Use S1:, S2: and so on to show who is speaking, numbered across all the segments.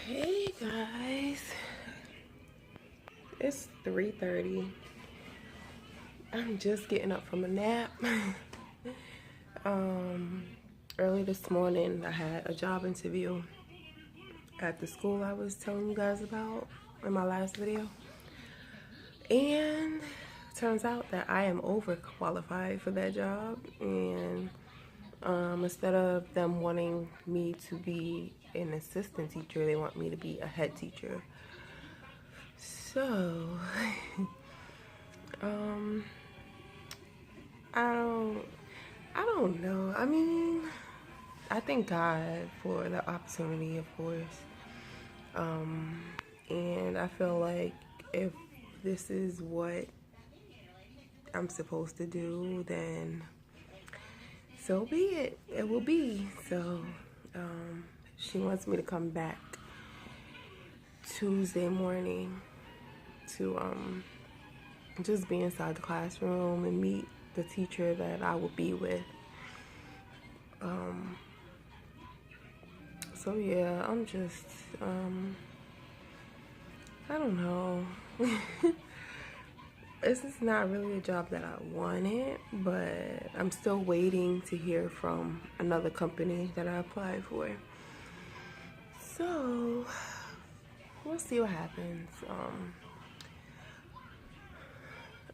S1: Hey guys, it's 3:30. I'm just getting up from a nap. Early this morning I had a job interview at the school I was telling you guys about in my last video, and turns out that I am overqualified for that job. And instead of them wanting me to be an assistant teacher, they want me to be a head teacher. So I don't know. I mean, I thank God for the opportunity, of course. And I feel like if this is what I'm supposed to do, then so be it. It will be. So she wants me to come back Tuesday morning to just be inside the classroom and meet the teacher that I will be with. So yeah, I'm just I don't know. This is not really a job that I wanted, but I'm still waiting to hear from another company that I applied for. So we'll see what happens.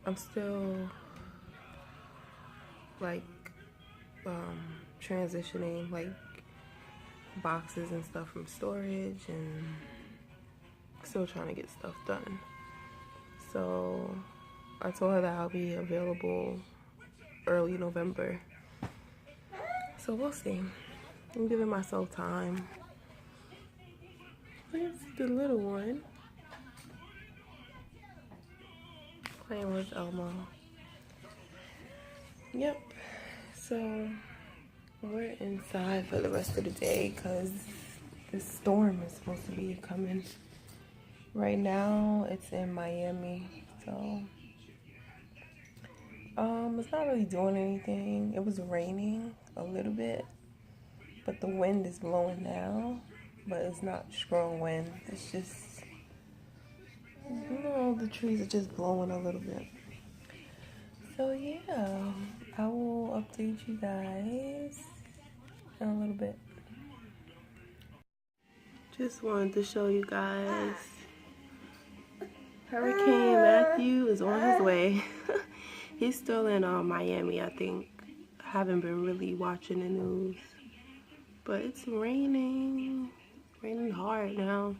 S1: I'm still like transitioning like boxes and stuff from storage, and still trying to get stuff done. So I told her that I'll be available early November. So we'll see. I'm giving myself time. Where's the little one? Playing with Elmo. Yep. So we're inside for the rest of the day because this storm is supposed to be coming. Right now it's in Miami, so it's not really doing anything. It was raining a little bit, but the wind is blowing now, but it's not strong wind. It's just, you know, the trees are just blowing a little bit. So yeah, I will update you guys in a little bit. Just wanted to show you guys, Hurricane Matthew is on his way. He's still in Miami, I think. I haven't been really watching the news, but it's raining hard now.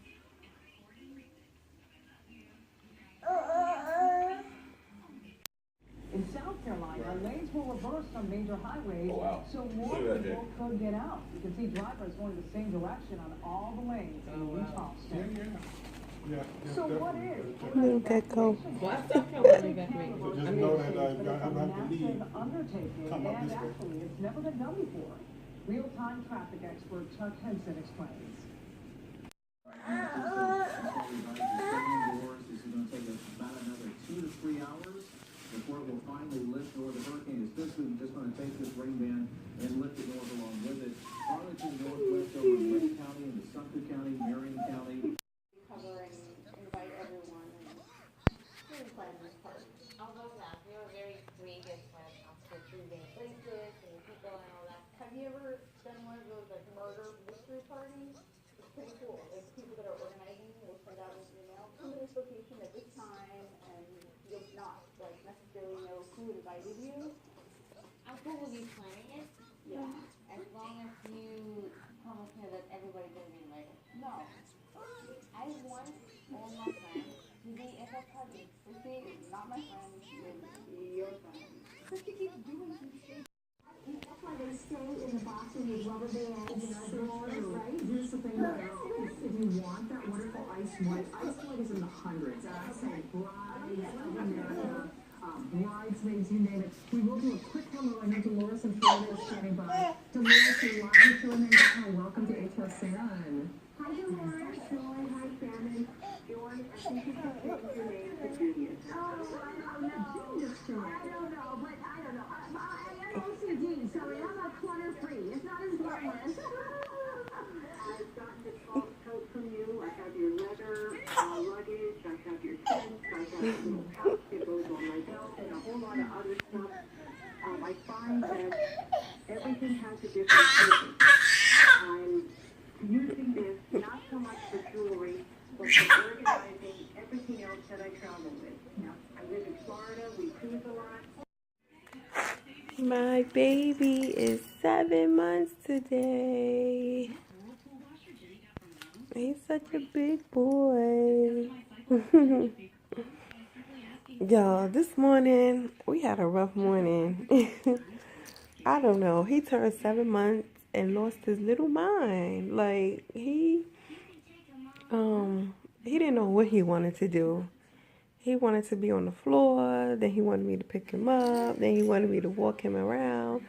S2: In South Carolina, lanes will reverse on major highways, so more people could get out. You can see drivers going the same direction on all the lanes in Utah State. So what is
S1: Little gecko.
S2: well, I still can't believe that. So just know that I have to leave. Undertaking, and actually, it's never been done before. Real-time traffic expert Chuck Henson explains. This is going to take us about another 2 to 3 hours before it will finally lift north. The hurricane is physically just going to take this rain band and lift it north along with it. Farther to the northwest over in Lake County, into Sumter County, Marion County.
S3: Cover and invite everyone and really plan this part. Although that, we were very creative when it comes to choosing places and people and all that. Have you ever done one of those like murder mystery parties? It's pretty cool. Like people that are organizing will send out an email to this location at this time, and you'll not like necessarily know who invited you. I'm cool with you planning it. Yeah. As long as you promise me that everybody's gonna be invited. No. I once told my friend to be at that party. Lucy is not my friend, she is your friend. But she keeps doing some shit. That's why they stay in the boxes with rubber bands and other orders, right? Here's the thing though, if you want that wonderful ice white is in the hundreds. Say Brides of America, Bridesmaids, you name it. We will do a quick hello. I know Dolores in Florida is standing by. Dolores, you're live with Joy and welcome to HSN. Hi, Dolores. Joy, hi, Shannon. Joy, I think you should change your name to Julius. Oh, I don't know. But I don't know. I'm OCD, so I'm not clutter-free. It's not as glamorous. I've gotten a small coat from you.
S4: bunch of different things. I'm using this not so much for jewelry, but for organizing everything else that I travel with. Now, I live in Florida, we cruise a lot.
S1: My baby is 7 months today. He's such a big boy. Y'all, this morning, we had a rough morning. I don't know. He turned 7 months and lost his little mind. Like, he didn't know what he wanted to do. He wanted to be on the floor, then he wanted me to pick him up, then he wanted me to walk him around.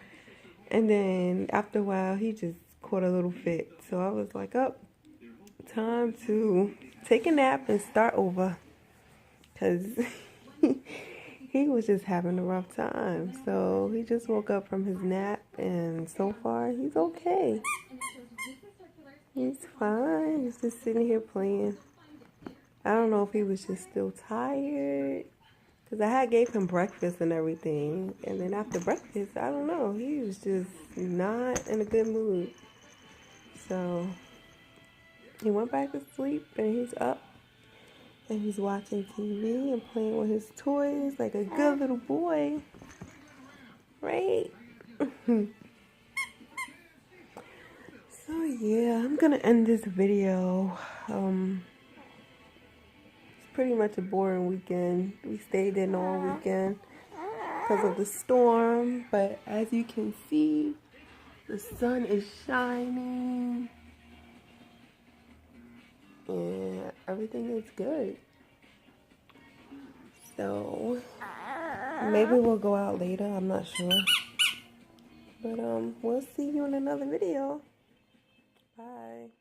S1: And then after a while, he just caught a little fit. So I was like, oh, time to take a nap and start over. Because he was just having a rough time. So he just woke up from his nap, and so far, he's okay. He's fine. He's just sitting here playing. I don't know if he was just still tired. Because I had gave him breakfast and everything. And then after breakfast, I don't know. He was just not in a good mood. So he went back to sleep and he's up. And he's watching TV and playing with his toys like a good little boy. Right? So yeah, I'm going to end this video. Pretty much a boring weekend. We stayed in all weekend because of the storm, but as you can see, the sun is shining and everything is good. So maybe we'll go out later, I'm not sure, but we'll see you in another video. Bye.